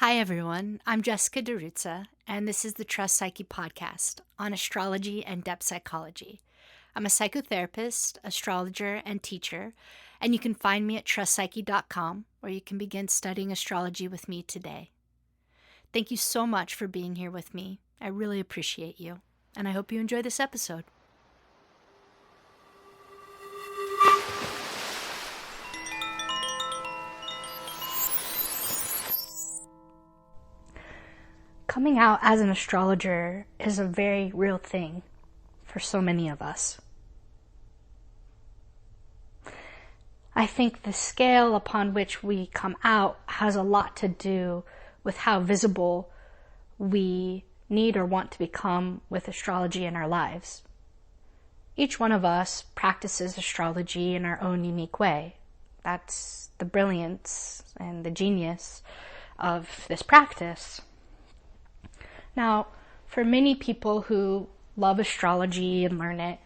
Hi, everyone. I'm Jessica DiRuzza, and this is the Trust Psyche podcast on astrology and depth psychology. I'm a psychotherapist, astrologer, and teacher, and you can find me at trustpsyche.com, where you can begin studying astrology with me today. Thank you so much for being here with me. I really appreciate you, and I hope you enjoy this episode. Coming out as an astrologer is a very real thing for so many of us. I think the scale upon which we come out has a lot to do with how visible we need or want to become with astrology in our lives. Each one of us practices astrology in our own unique way. That's the brilliance and the genius of this practice. Now, for many people who love astrology and learn it,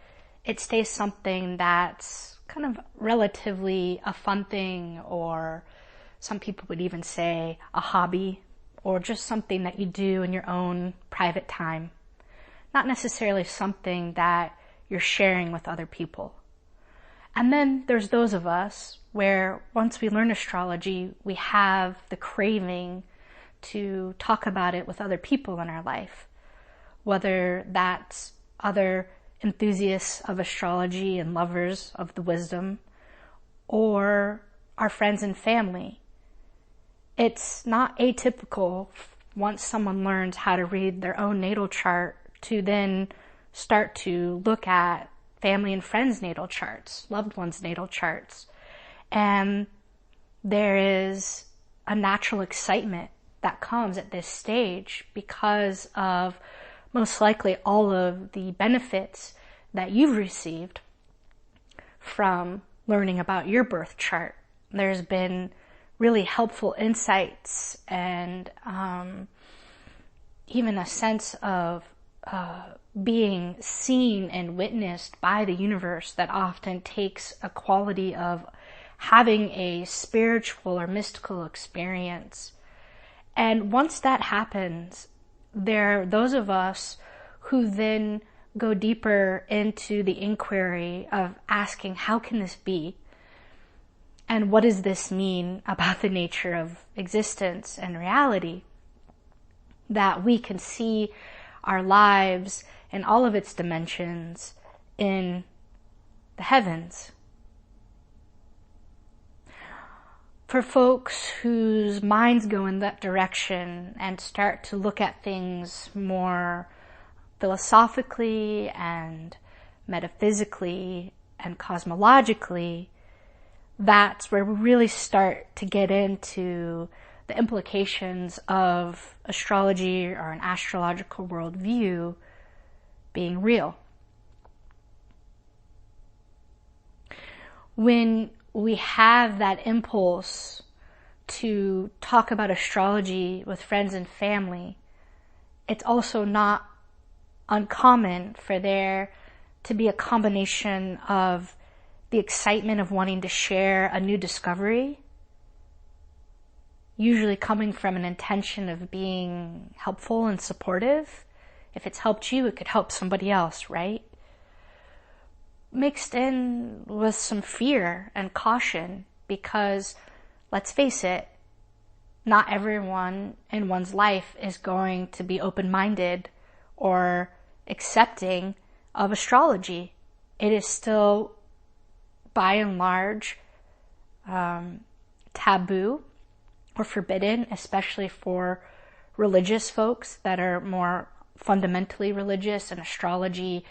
it stays something that's kind of relatively a fun thing, or some people would even say a hobby, or just something that you do in your own private time. Not necessarily something that you're sharing with other people. And then there's those of us where once we learn astrology, we have the craving to talk about it with other people in our life, whether that's other enthusiasts of astrology and lovers of the wisdom, or our friends and family. It's not atypical once someone learns how to read their own natal chart to then start to look at family and friends' natal charts, loved ones' natal charts. And there is a natural excitement that comes at this stage because of most likely all of the benefits that you've received from learning about your birth chart. There's been really helpful insights and even a sense of being seen and witnessed by the universe that often takes a quality of having a spiritual or mystical experience. And once that happens, there are those of us who then go deeper into the inquiry of asking, how can this be? And what does this mean about the nature of existence and reality? That we can see our lives in all of its dimensions in the heavens. For folks whose minds go in that direction and start to look at things more philosophically and metaphysically and cosmologically, that's where we really start to get into the implications of astrology or an astrological worldview being real. When we have that impulse to talk about astrology with friends and family, it's also not uncommon for there to be a combination of the excitement of wanting to share a new discovery, usually coming from an intention of being helpful and supportive. If it's helped you, it could help somebody else, right? Mixed in with some fear and caution, because let's face it, not everyone in one's life is going to be open-minded or accepting of astrology. It is still, by and large, taboo or forbidden, especially for religious folks that are more fundamentally religious, and astrology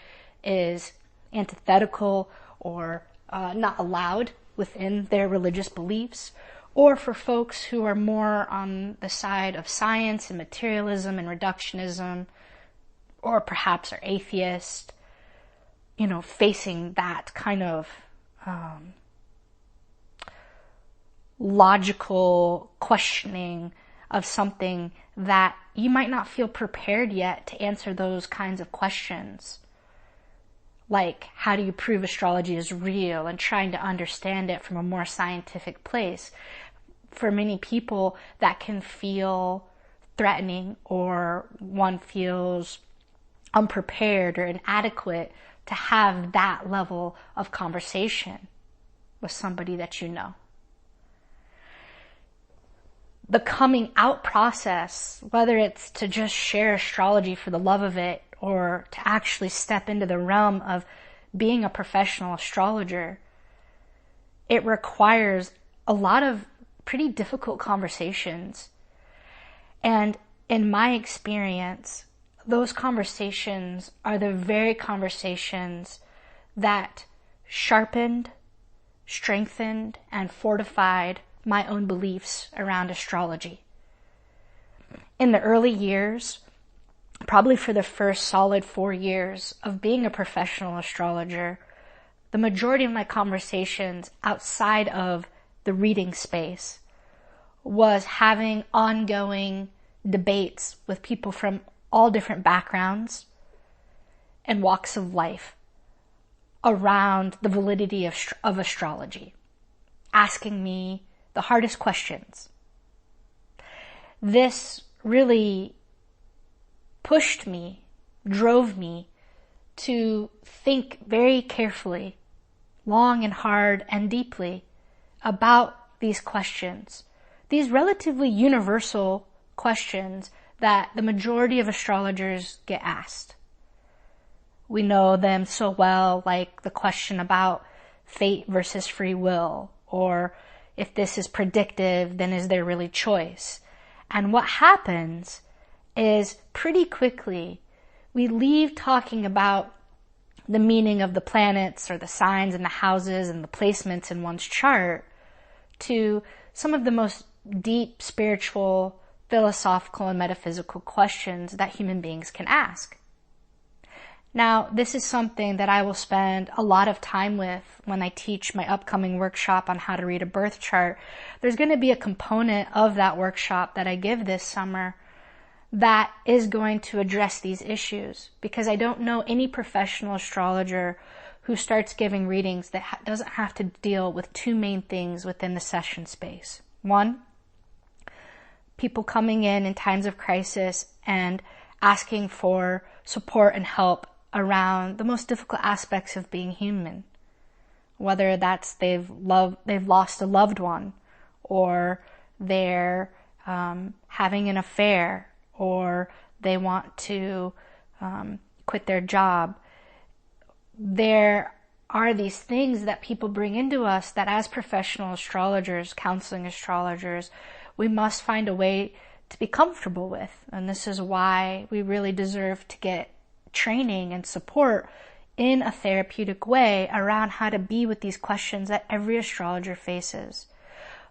is antithetical or not allowed within their religious beliefs, or for folks who are more on the side of science and materialism and reductionism, or perhaps are atheist, facing that kind of logical questioning of something that you might not feel prepared yet to answer those kinds of questions. Like, how do you prove astrology is real, and trying to understand it from a more scientific place for many people that can feel threatening, or one feels unprepared or inadequate to have that level of conversation with somebody that you know. The coming out process, whether it's to just share astrology for the love of it, or to actually step into the realm of being a professional astrologer, it requires a lot of pretty difficult conversations. And in my experience, those conversations are the very conversations that sharpened, strengthened, and fortified my own beliefs around astrology. In the early years, probably for the first solid 4 years of being a professional astrologer, the majority of my conversations outside of the reading space was having ongoing debates with people from all different backgrounds and walks of life around the validity of astrology, asking me the hardest questions. This really pushed me, drove me to think very carefully, long and hard and deeply about these questions, these relatively universal questions that the majority of astrologers get asked. We know them so well, like the question about fate versus free will, or if this is predictive, then is there really choice? And what happens is pretty quickly we leave talking about the meaning of the planets or the signs and the houses and the placements in one's chart to some of the most deep spiritual, philosophical, and metaphysical questions that human beings can ask. Now, this is something that I will spend a lot of time with when I teach my upcoming workshop on how to read a birth chart. There's going to be a component of that workshop that I give this summer that is going to address these issues, because I don't know any professional astrologer who starts giving readings that doesn't have to deal with two main things within the session space. One, people coming in times of crisis and asking for support and help around the most difficult aspects of being human, whether that's they've lost a loved one, or they're having an affair, or they want to quit their job. There are these things that people bring into us that as professional astrologers, counseling astrologers, we must find a way to be comfortable with. And this is why we really deserve to get training and support in a therapeutic way around how to be with these questions that every astrologer faces.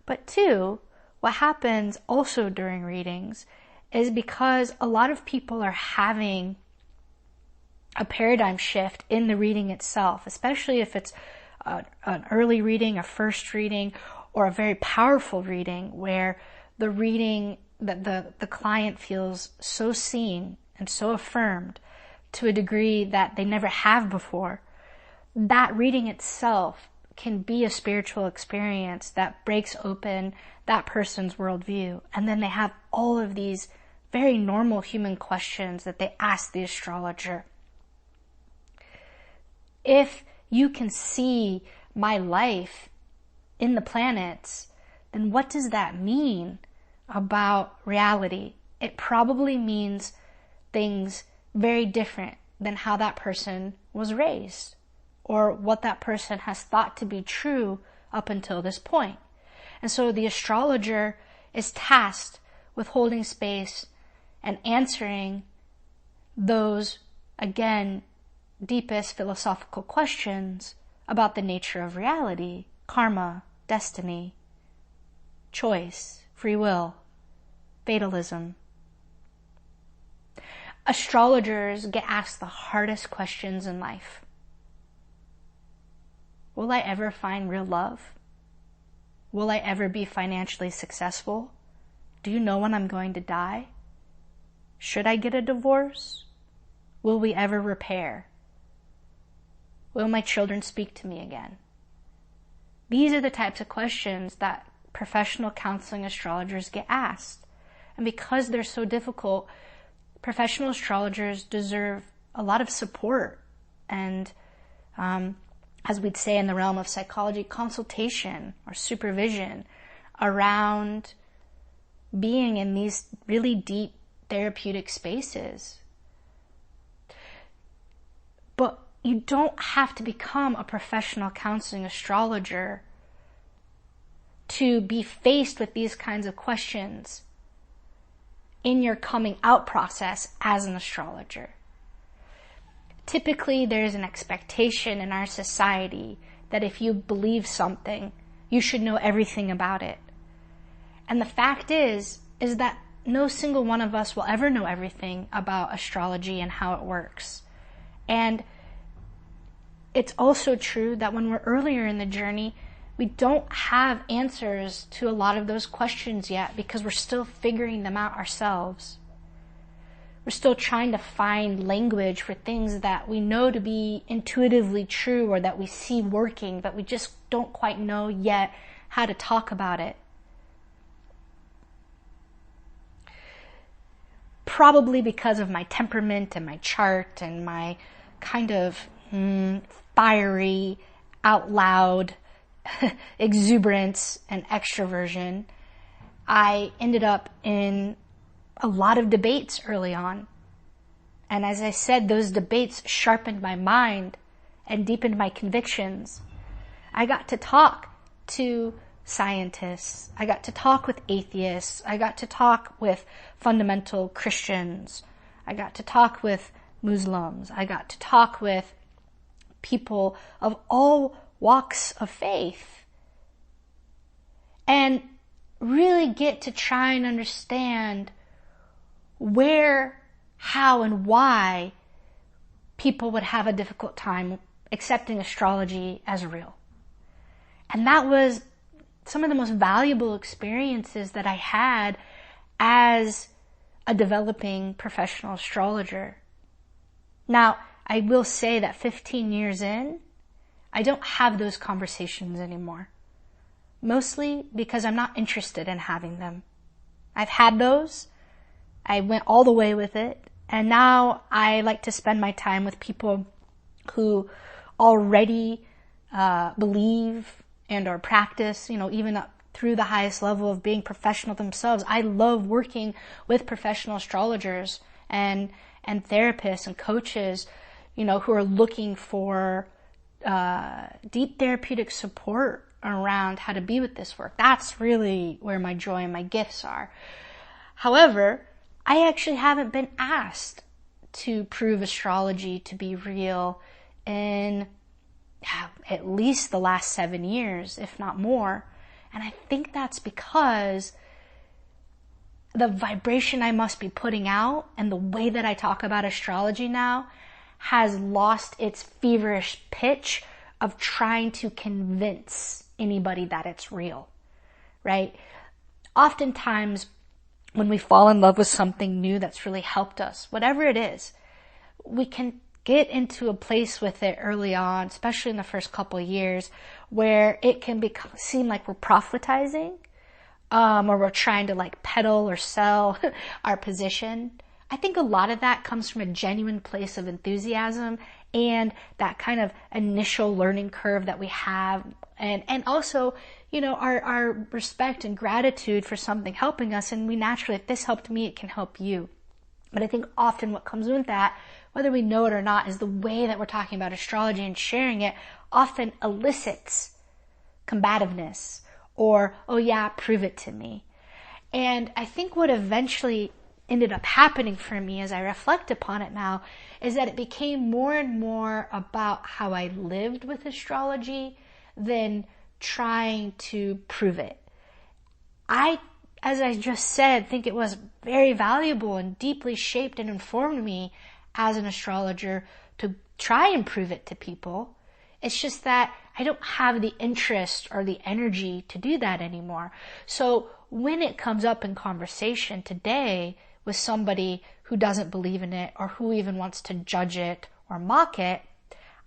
But two, what happens also during readings is because a lot of people are having a paradigm shift in the reading itself, especially if it's an early reading, a first reading, or a very powerful reading where the reading that the client feels so seen and so affirmed to a degree that they never have before. That reading itself can be a spiritual experience that breaks open that person's worldview. And then they have all of these very normal human questions that they ask the astrologer. If you can see my life in the planets, then what does that mean about reality? It probably means things very different than how that person was raised, or what that person has thought to be true up until this point. And so the astrologer is tasked with holding space and answering those, again, deepest philosophical questions about the nature of reality, karma, destiny, choice, free will, fatalism. Astrologers get asked the hardest questions in life. Will I ever find real love? Will I ever be financially successful? Do you know when I'm going to die? Should I get a divorce? Will we ever repair? Will my children speak to me again? These are the types of questions that professional counseling astrologers get asked. And because they're so difficult, professional astrologers deserve a lot of support and, as we'd say in the realm of psychology, consultation or supervision around being in these really deep therapeutic spaces. But you don't have to become a professional counseling astrologer to be faced with these kinds of questions in your coming out process as an astrologer. Typically, there's an expectation in our society that if you believe something, you should know everything about it. And the fact is that no single one of us will ever know everything about astrology and how it works. And it's also true that when we're earlier in the journey, we don't have answers to a lot of those questions yet because we're still figuring them out ourselves. We're still trying to find language for things that we know to be intuitively true or that we see working, but we just don't quite know yet how to talk about it. Probably because of my temperament and my chart and my kind of fiery, out loud exuberance and extroversion, I ended up in a lot of debates early on. And as I said, those debates sharpened my mind and deepened my convictions. I got to talk to scientists. I got to talk with atheists. I got to talk with fundamental Christians. I got to talk with Muslims. I got to talk with people of all walks of faith and really get to try and understand where, how, and why people would have a difficult time accepting astrology as real. And that was some of the most valuable experiences that I had as a developing professional astrologer. Now, I will say that 15 years in, I don't have those conversations anymore. Mostly because I'm not interested in having them. I've had those. I went all the way with it. And now I like to spend my time with people who already believe and or practice, even up through the highest level of being professional themselves. I love working with professional astrologers and therapists and coaches, who are looking for deep therapeutic support around how to be with this work. That's really where my joy and my gifts are. However, I actually haven't been asked to prove astrology to be real in at least the last 7 years, if not more. And I think that's because the vibration I must be putting out and the way that I talk about astrology now has lost its feverish pitch of trying to convince anybody that it's real, right? Oftentimes, when we fall in love with something new that's really helped us, whatever it is, we can get into a place with it early on, especially in the first couple of years, where it can seem like we're prophetizing, or we're trying to peddle or sell our position. I think a lot of that comes from a genuine place of enthusiasm and that kind of initial learning curve that we have. And also, our respect and gratitude for something helping us. And we naturally, if this helped me, it can help you. But I think often what comes with that, whether we know it or not, is the way that we're talking about astrology and sharing it often elicits combativeness or, oh yeah, prove it to me. And I think what eventually ended up happening for me as I reflect upon it now is that it became more and more about how I lived with astrology than trying to prove it. I, as I just said, think it was very valuable and deeply shaped and informed me as an astrologer to try and prove it to people. It's just that I don't have the interest or the energy to do that anymore. So when it comes up in conversation today with somebody who doesn't believe in it or who even wants to judge it or mock it,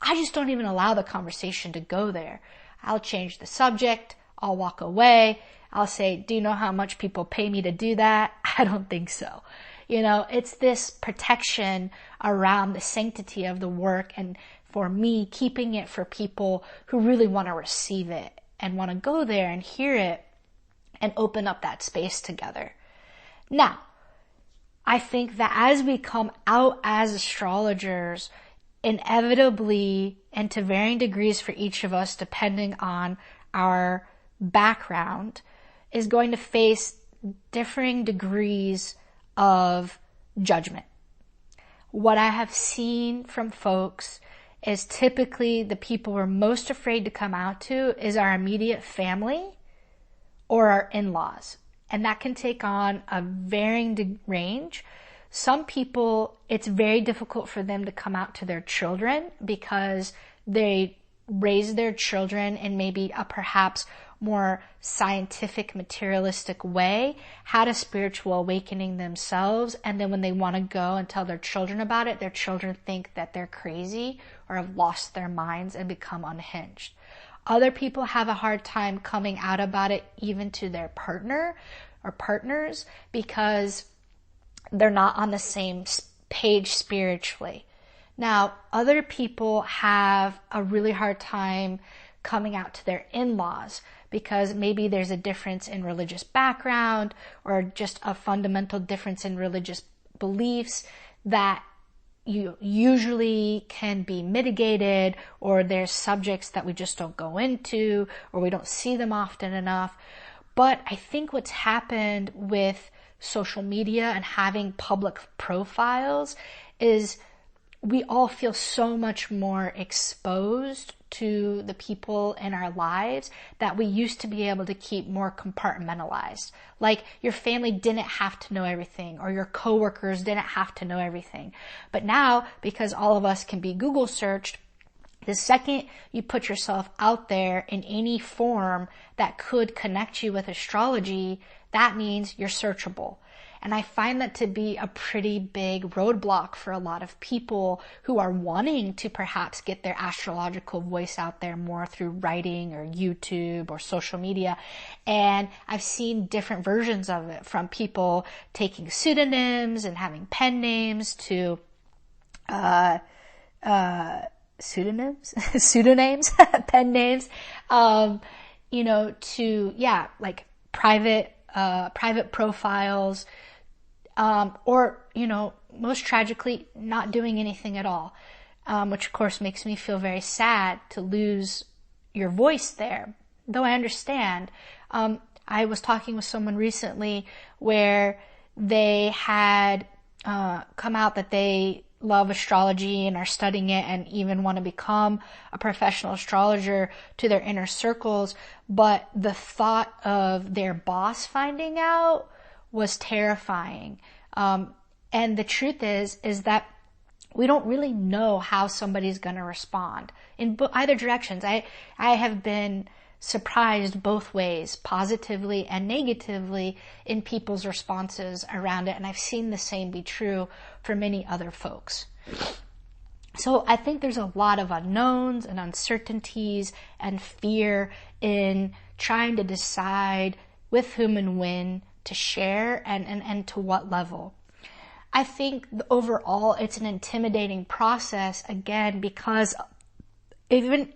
I just don't even allow the conversation to go there. I'll change the subject. I'll walk away. I'll say, do you know how much people pay me to do that? I don't think so. You know, it's this protection around the sanctity of the work, and for me, keeping it for people who really want to receive it and want to go there and hear it and open up that space together. Now, I think that as we come out as astrologers, inevitably, and to varying degrees for each of us, depending on our background, is going to face differing degrees of judgment. What I have seen from folks is typically the people we're most afraid to come out to is our immediate family or our in-laws. And that can take on a varying range. Some people, it's very difficult for them to come out to their children because they raise their children in maybe a perhaps more scientific, materialistic way, had a spiritual awakening themselves, and then when they want to go and tell their children about it, their children think that they're crazy or have lost their minds and become unhinged. Other people have a hard time coming out about it even to their partner or partners because they're not on the same page spiritually. Now, other people have a really hard time coming out to their in-laws because maybe there's a difference in religious background or just a fundamental difference in religious beliefs that you usually can be mitigated, or there's subjects that we just don't go into or we don't see them often enough. But I think what's happened with social media and having public profiles is we all feel so much more exposed to the people in our lives that we used to be able to keep more compartmentalized. Like your family didn't have to know everything, or your coworkers didn't have to know everything. But now, because all of us can be Google searched, the second you put yourself out there in any form that could connect you with astrology, that means you're searchable. And I find that to be a pretty big roadblock for a lot of people who are wanting to perhaps get their astrological voice out there more through writing or YouTube or social media. And I've seen different versions of it, from people taking pseudonyms and having pen names to pseudonyms, pen names, to, like private profiles, or, most tragically, not doing anything at all, which of course makes me feel very sad to lose your voice there. Though I understand, I was talking with someone recently where they had come out that they love astrology and are studying it and even want to become a professional astrologer to their inner circles, but the thought of their boss finding out was terrifying. And the truth is that we don't really know how somebody's going to respond in either directions. I have been surprised both ways, positively and negatively, in people's responses around it. And I've seen the same be true for many other folks. So I think there's a lot of unknowns and uncertainties and fear in trying to decide with whom and when to share and to what level. I think overall it's an intimidating process, again, because even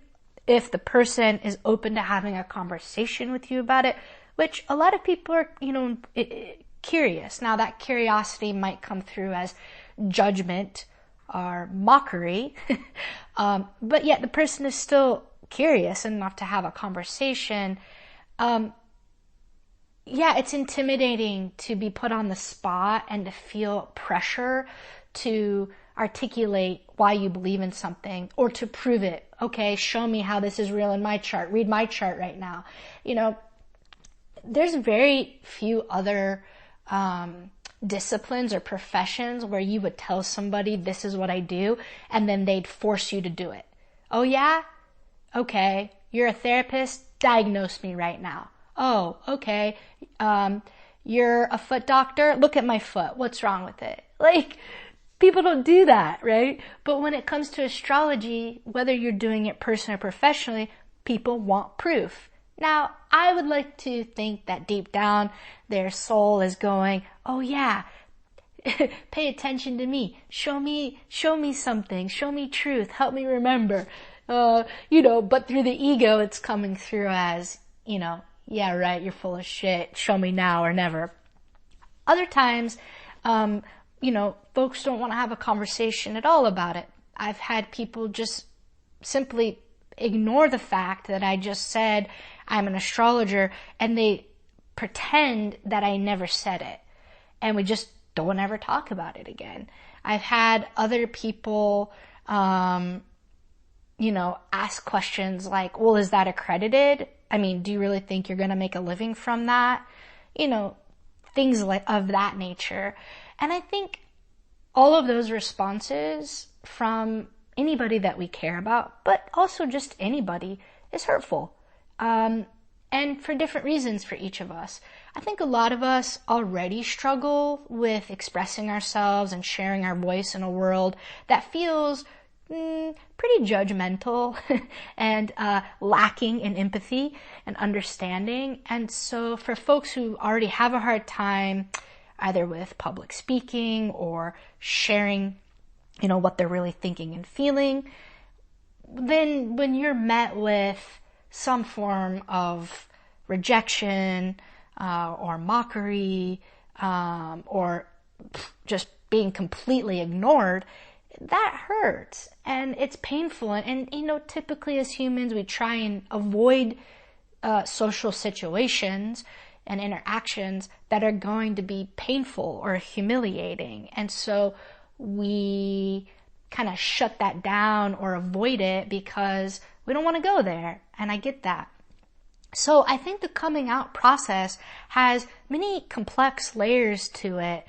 if the person is open to having a conversation with you about it, which a lot of people are, curious. Now that curiosity might come through as judgment or mockery, but yet the person is still curious enough to have a conversation. It's intimidating to be put on the spot and to feel pressure to articulate why you believe in something or to prove it. Okay, show me how this is real in my chart. Read my chart right now. There's very few other disciplines or professions where you would tell somebody, this is what I do, and then they'd force you to do it. Oh yeah? Okay. You're a therapist? Diagnose me right now. Oh, okay. You're a foot doctor? Look at my foot. What's wrong with it? People don't do that, right? But when it comes to astrology, whether you're doing it personally or professionally, people want proof. Now, I would like to think that deep down their soul is going, oh yeah, pay attention to me. Show me something. Show me truth. Help me remember. But through the ego, it's coming through as, yeah, right, you're full of shit. Show me now or never. Other times, folks don't want to have a conversation at all about it. I've had people just simply ignore the fact that I just said I'm an astrologer, and they pretend that I never said it. And we just don't ever talk about it again. I've had other people, ask questions like, well, is that accredited? I mean, do you really think you're going to make a living from that? Things of that nature. And I think all of those responses from anybody that we care about, but also just anybody, is hurtful. And for different reasons for each of us. I think a lot of us already struggle with expressing ourselves and sharing our voice in a world that feels pretty judgmental and lacking in empathy and understanding. And so for folks who already have a hard time either with public speaking or sharing, what they're really thinking and feeling, then when you're met with some form of rejection or mockery or just being completely ignored, that hurts and it's painful. And typically as humans, we try and avoid social situations and interactions that are going to be painful or humiliating. And so we kind of shut that down or avoid it because we don't want to go there. And I get that. So I think the coming out process has many complex layers to it.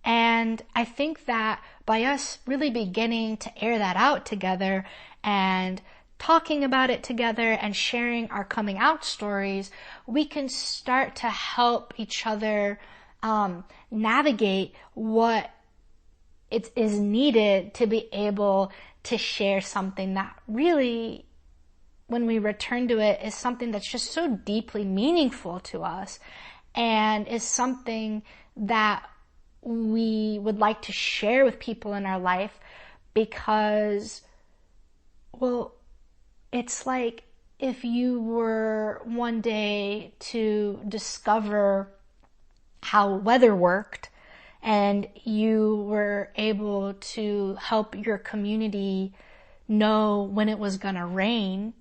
And I think that by us really beginning to air that out together and talking about it together and sharing our coming out stories, we can start to help each other navigate what it is needed to be able to share something that really, when we return to it, is something that's just so deeply meaningful to us and is something that we would like to share with people in our life because, well, it's like if you were one day to discover how weather worked and you were able to help your community know when it was going to rain,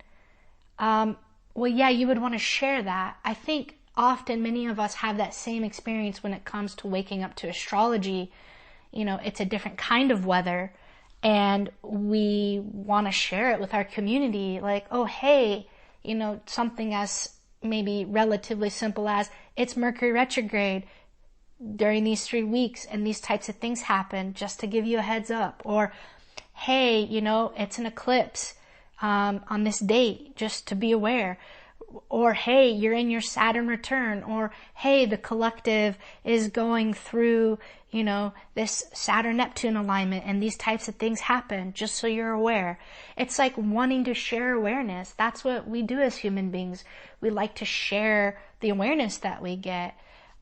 you would want to share that. I think often many of us have that same experience when it comes to waking up to astrology. It's a different kind of weather and we want to share it with our community. Like, oh, hey, something as maybe relatively simple as it's Mercury retrograde during these 3 weeks and these types of things happen, just to give you a heads up. Or, hey, it's an eclipse on this date, just to be aware. Or, hey, you're in your Saturn return. Or, hey, the collective is going through, this Saturn-Neptune alignment and these types of things happen, just so you're aware. It's like wanting to share awareness. That's what we do as human beings. We like to share the awareness that we get.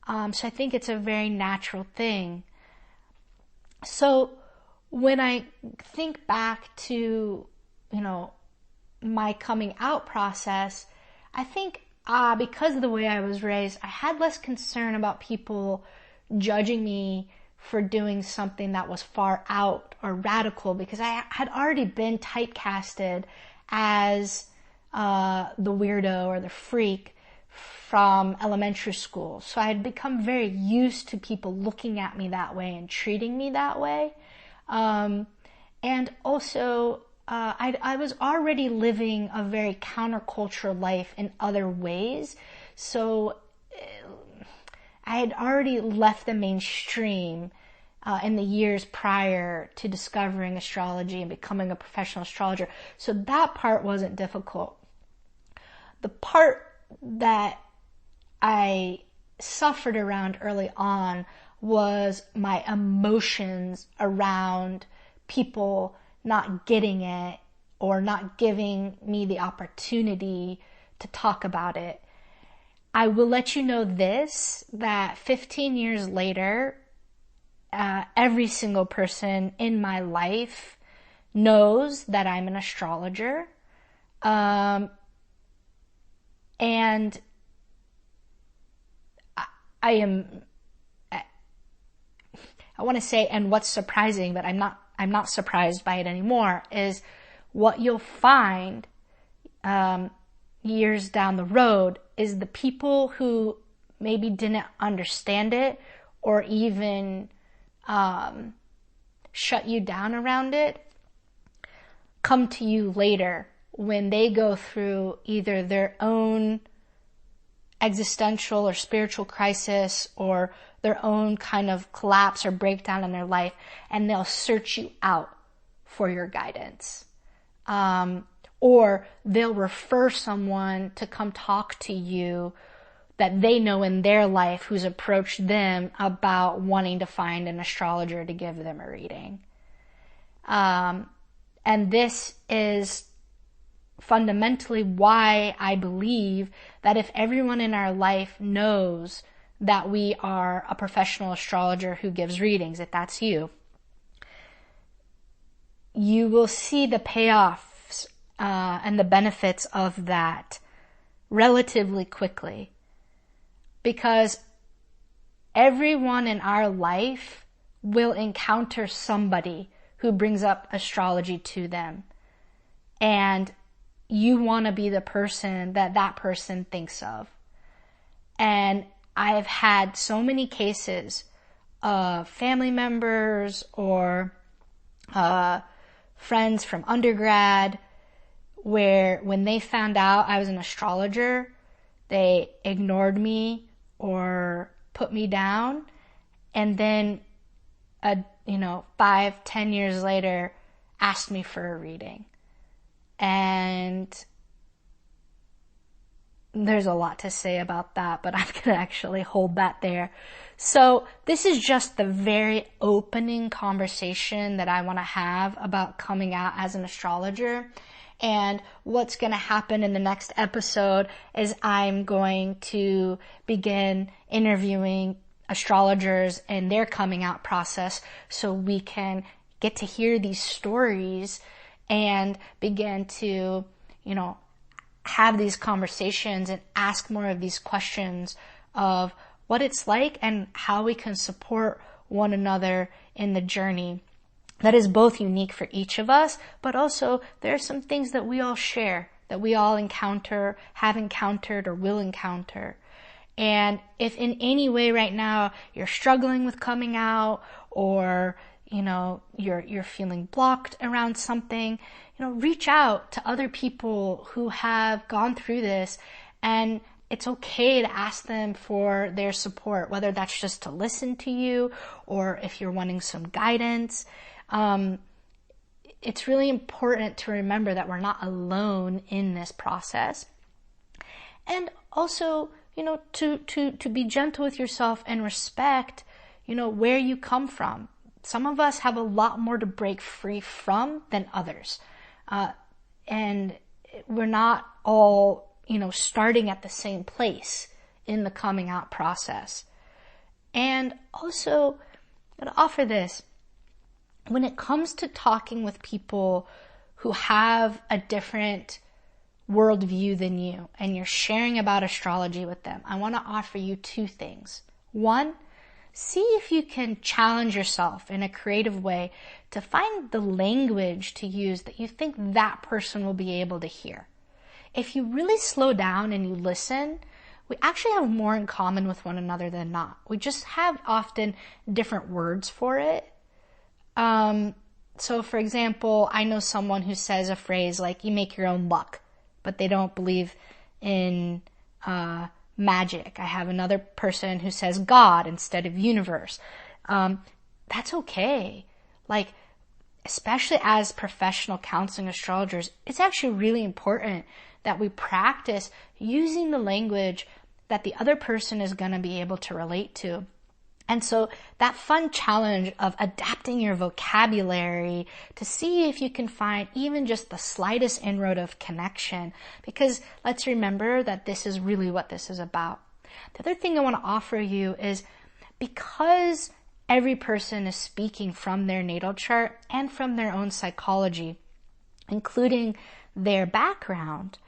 So I think it's a very natural thing. So when I think back to, my coming out process, I think because of the way I was raised, I had less concern about people judging me for doing something that was far out or radical, because I had already been typecasted as the weirdo or the freak from elementary school. So I had become very used to people looking at me that way and treating me that way. And also, I was already living a very countercultural life in other ways. So I had already left the mainstream in the years prior to discovering astrology and becoming a professional astrologer. So that part wasn't difficult. The part that I suffered around early on was my emotions around people not getting it or not giving me the opportunity to talk about it. I will let you know this, that 15 years later, every single person in my life knows that I'm an astrologer. And I want to say, and what's surprising, but I'm not surprised by it anymore, is what you'll find, years down the road, is the people who maybe didn't understand it or even, shut you down around it, come to you later when they go through either their own existential or spiritual crisis or their own kind of collapse or breakdown in their life, and they'll search you out for your guidance. Or they'll refer someone to come talk to you that they know in their life who's approached them about wanting to find an astrologer to give them a reading. And this is fundamentally why I believe that if everyone in our life knows that we are a professional astrologer who gives readings, if that's you, you will see the payoffs and the benefits of that relatively quickly. Because everyone in our life will encounter somebody who brings up astrology to them. And you want to be the person that that person thinks of. And I've had so many cases of family members or friends from undergrad where when they found out I was an astrologer, they ignored me or put me down, and then 5-10 years later asked me for a reading. And there's a lot to say about that, but I'm going to actually hold that there. So this is just the very opening conversation that I want to have about coming out as an astrologer. And what's going to happen in the next episode is I'm going to begin interviewing astrologers and their coming out process so we can get to hear these stories and begin to, have these conversations and ask more of these questions of what it's like and how we can support one another in the journey that is both unique for each of us, but also there are some things that we all share, that we all encounter, have encountered, or will encounter. And if in any way right now you're struggling with coming out, or you're feeling blocked around something, reach out to other people who have gone through this, and it's okay to ask them for their support, whether that's just to listen to you or if you're wanting some guidance. It's really important to remember that we're not alone in this process. And also, to be gentle with yourself and respect, where you come from. Some of us have a lot more to break free from than others. And we're not all, starting at the same place in the coming out process. And also, I'm going to offer this. When it comes to talking with people who have a different worldview than you, and you're sharing about astrology with them, I want to offer you two things. One, see if you can challenge yourself in a creative way to find the language to use that you think that person will be able to hear. If you really slow down and you listen, we actually have more in common with one another than not. We just have often different words for it. So for example, I know someone who says a phrase like, you make your own luck, but they don't believe in, magic. I have another person who says God instead of universe. That's okay. Especially as professional counseling astrologers, it's actually really important that we practice using the language that the other person is going to be able to relate to. And so that fun challenge of adapting your vocabulary to see if you can find even just the slightest inroad of connection, because let's remember that this is really what this is about. The other thing I want to offer you is, because every person is speaking from their natal chart and from their own psychology, including their background,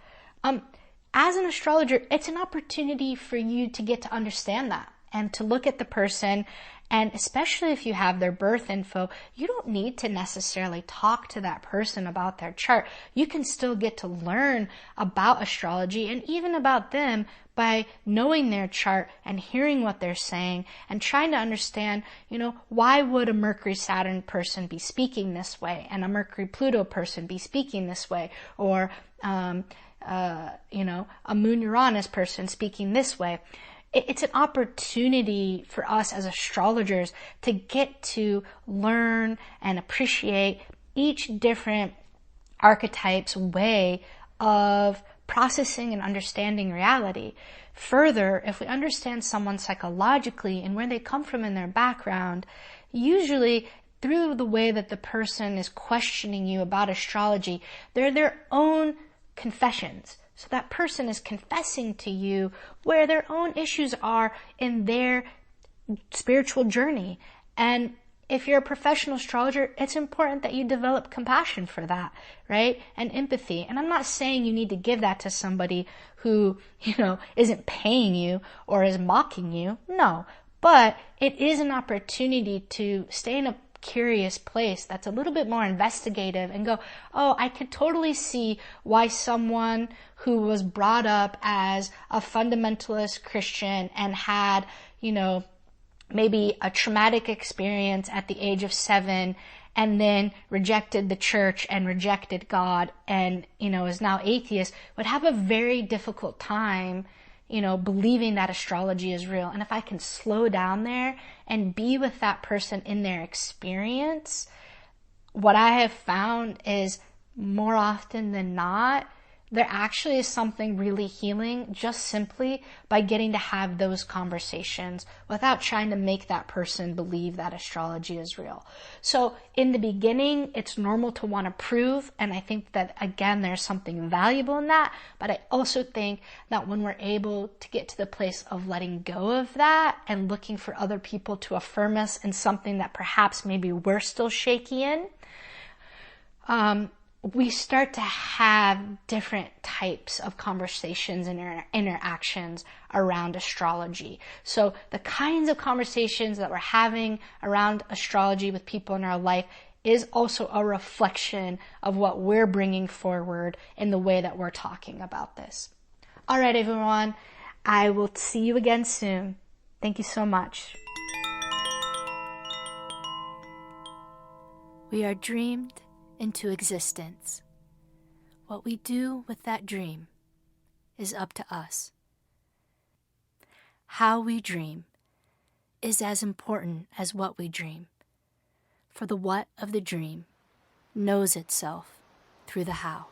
as an astrologer, it's an opportunity for you to get to understand that and to look at the person. And especially if you have their birth info, you don't need to necessarily talk to that person about their chart. You can still get to learn about astrology and even about them by knowing their chart and hearing what they're saying and trying to understand, why would a Mercury-Saturn person be speaking this way and a Mercury-Pluto person be speaking this way, or, a Moon-Uranus person speaking this way. It's an opportunity for us as astrologers to get to learn and appreciate each different archetype's way of processing and understanding reality. Further, if we understand someone psychologically and where they come from in their background, usually through the way that the person is questioning you about astrology, they're their own confessions. So that person is confessing to you where their own issues are in their spiritual journey. And if you're a professional astrologer, it's important that you develop compassion for that, right? And empathy. And I'm not saying you need to give that to somebody who, isn't paying you or is mocking you. No. But it is an opportunity to stay in a curious place that's a little bit more investigative and go, oh, I could totally see why someone who was brought up as a fundamentalist Christian and had, maybe a traumatic experience at the age of 7 and then rejected the church and rejected God and, is now atheist, would have a very difficult time believing that astrology is real. And if I can slow down there and be with that person in their experience, what I have found is more often than not, there actually is something really healing just simply by getting to have those conversations without trying to make that person believe that astrology is real. So in the beginning, it's normal to want to prove, and I think that, again, there's something valuable in that, but I also think that when we're able to get to the place of letting go of that and looking for other people to affirm us in something that perhaps maybe we're still shaky in, we start to have different types of conversations and interactions around astrology. So the kinds of conversations that we're having around astrology with people in our life is also a reflection of what we're bringing forward in the way that we're talking about this. All right, everyone. I will see you again soon. Thank you so much. We are dreamed into existence. What we do with that dream is up to us. How we dream is as important as what we dream, for the what of the dream knows itself through the how.